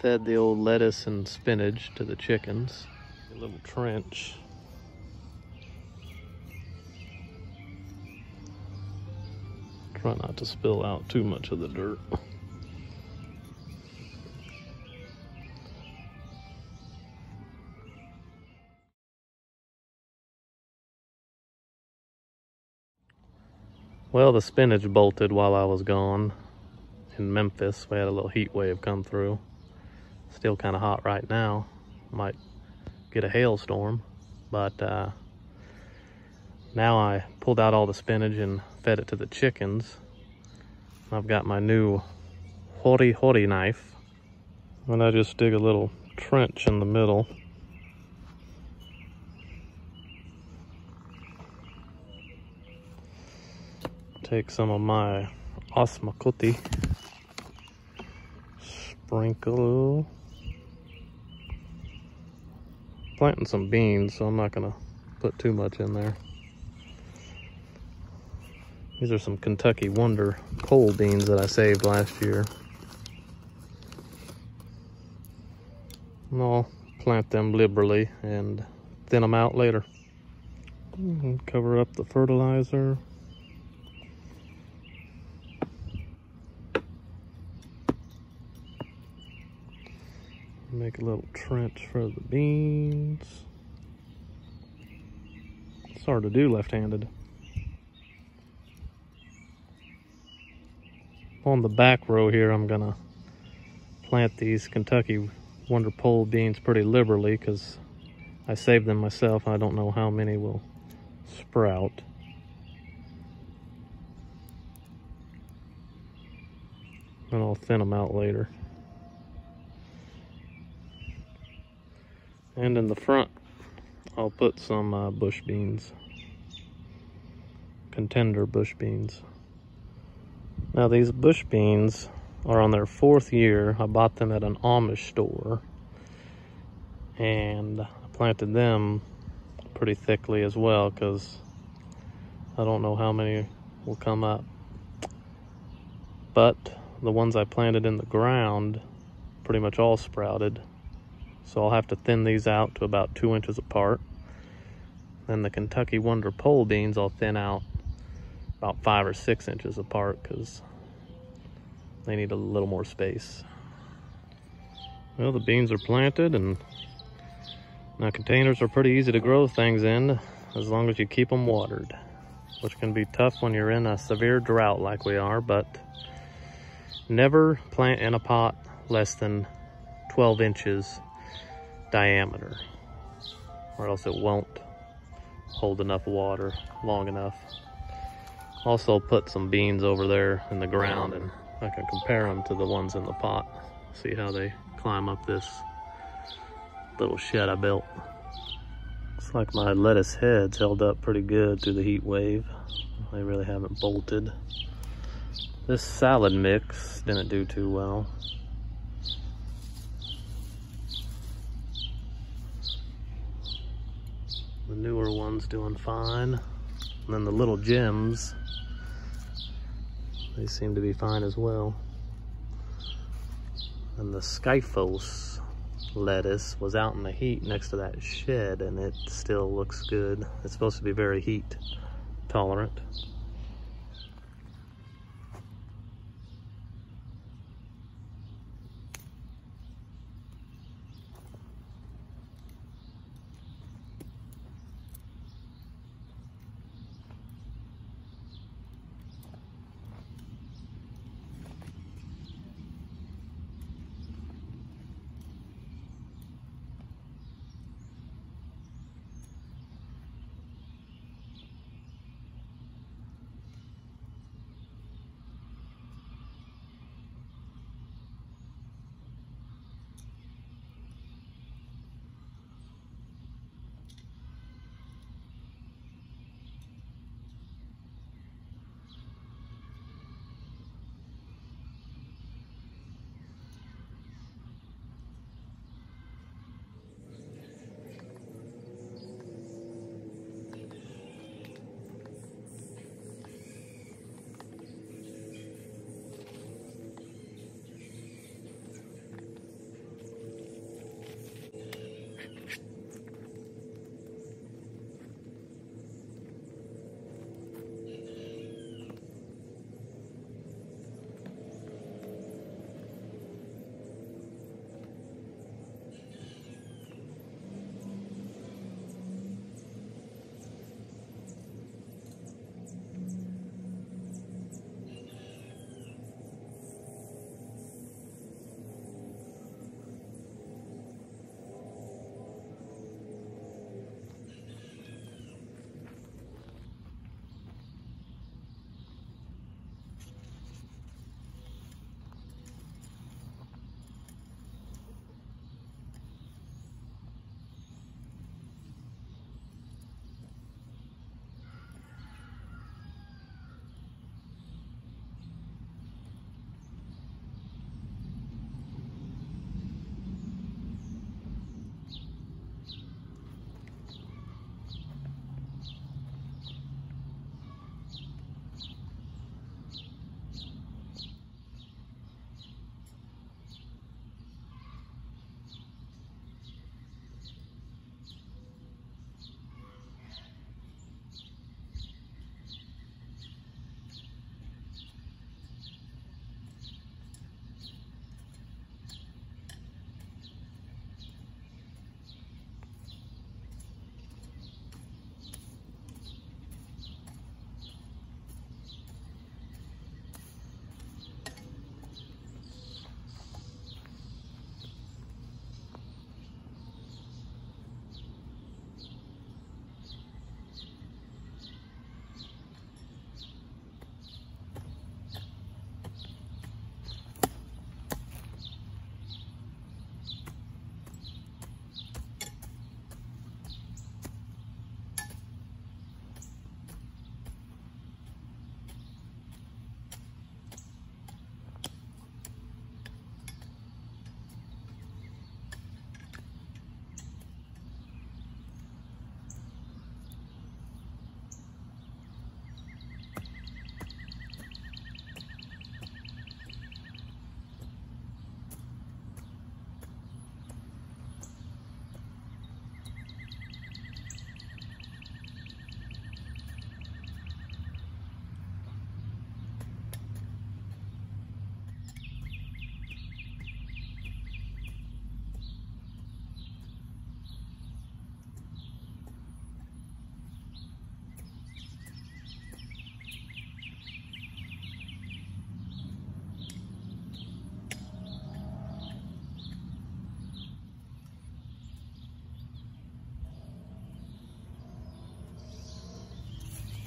fed the old lettuce and spinach to the chickens. A little trench. Try not to spill out too much of the dirt. Well, the spinach bolted while I was gone. In Memphis, we had a little heat wave come through. Still kind of hot right now. Might get a hailstorm, but now I pulled out all the spinach and fed it to the chickens. I've got my new hori knife, and I just dig a little trench in the middle. Take some of my osmakoti, sprinkle. Planting some beans, so I'm not gonna put too much in there. These are some Kentucky Wonder pole beans that I saved last year. And I'll plant them liberally and thin them out later. And cover up the fertilizer. Make a little trench for the beans. It's hard to do left-handed. On the back row here, I'm gonna plant these Kentucky Wonder pole beans pretty liberally because I saved them myself. I don't know how many will sprout. And I'll thin them out later. And in the front, I'll put some bush beans, contender bush beans. Now these bush beans are on their 4th year. I bought them at an Amish store, and I planted them pretty thickly as well because I don't know how many will come up. But the ones I planted in the ground pretty much all sprouted. So I'll have to thin these out to about 2 inches apart. Then the Kentucky Wonder pole beans I'll thin out about 5 or 6 inches apart because they need a little more space. Well, the beans are planted, and now containers are pretty easy to grow things in as long as you keep them watered, which can be tough when you're in a severe drought like we are, but never plant in a pot less than 12 inches diameter, or else it won't hold enough water long enough. Also put some beans over there in the ground, and I can compare them to the ones in the pot. See how they climb up this little shed I built. Looks like my lettuce heads held up pretty good through the heat wave. They really haven't bolted. This salad mix didn't do too well. The newer one's doing fine. And then the little gems, they seem to be fine as well. And the Skyphos lettuce was out in the heat next to that shed, and it still looks good. It's supposed to be very heat tolerant.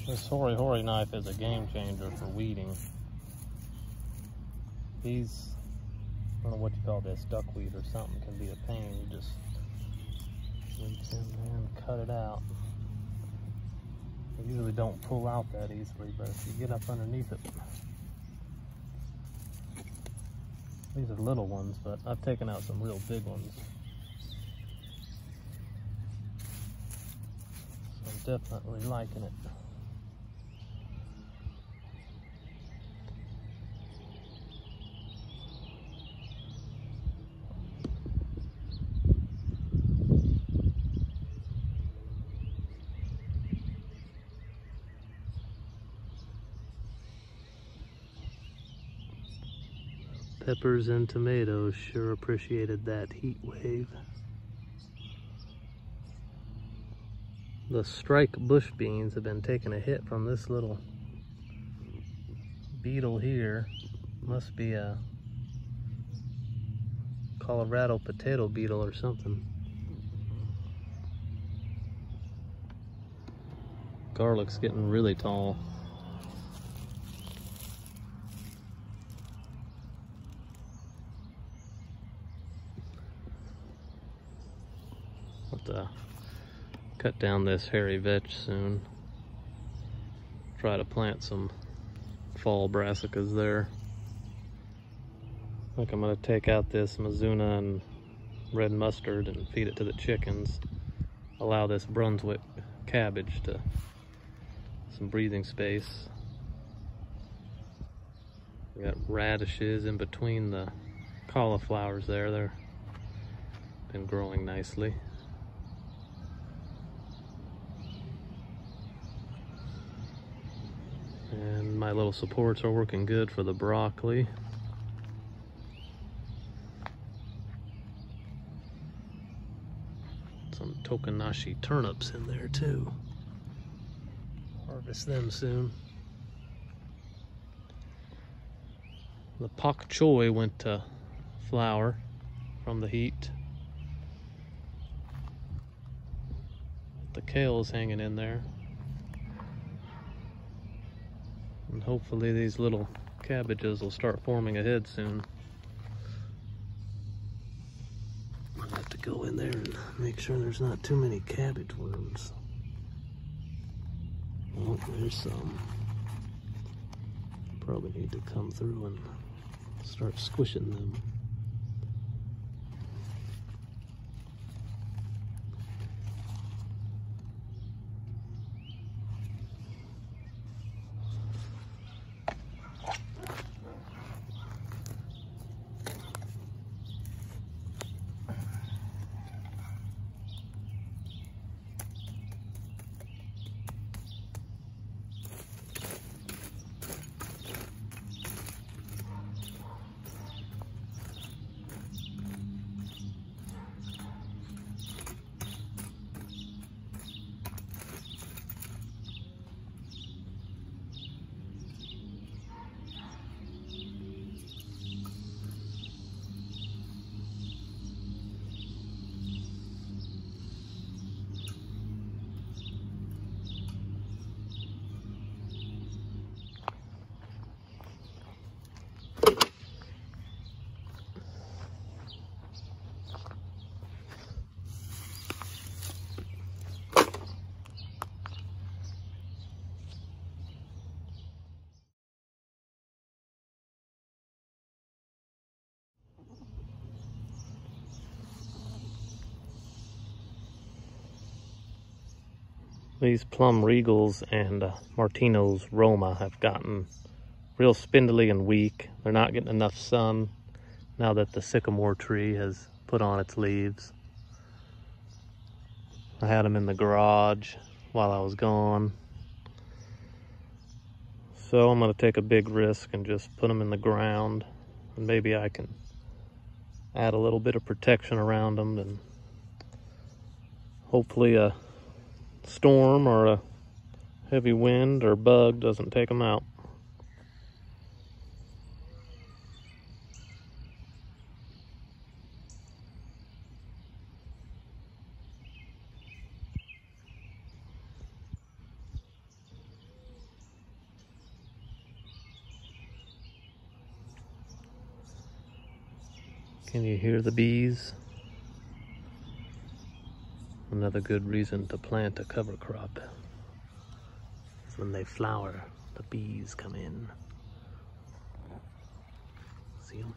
This hori knife is a game changer for weeding. These, I don't know what you call this, duckweed or something, can be a pain. You just reach in there and cut it out. They usually don't pull out that easily, but if you get up underneath it, these are little ones, but I've taken out some real big ones. So I'm definitely liking it. Peppers and tomatoes sure appreciated that heat wave. The strike bush beans have been taking a hit from this little beetle here. Must be a Colorado potato beetle or something. Garlic's getting really tall. Cut down this hairy vetch soon. Try to plant some fall brassicas there. I think I'm gonna take out this Mizuna and red mustard and feed it to the chickens. Allow this Brunswick cabbage to some breathing space. We got radishes in between the cauliflowers there. They're been growing nicely. And my little supports are working good for the broccoli. Some Tokanashi turnips in there too. Harvest them soon. The pak choi went to flower from the heat. The kale is hanging in there. And hopefully these little cabbages will start forming a head soon. I'll have to go in there and make sure there's not too many cabbage worms. Oh, there's some. Probably need to come through and start squishing them. These Plum Regals and Martino's Roma have gotten real spindly and weak. They're not getting enough sun now that the sycamore tree has put on its leaves. I had them in the garage while I was gone. So I'm gonna take a big risk and just put them in the ground. And maybe I can add a little bit of protection around them, and hopefully a storm or a heavy wind or bug doesn't take them out. Can you hear the bees? Another good reason to plant a cover crop is when they flower, the bees come in. See them?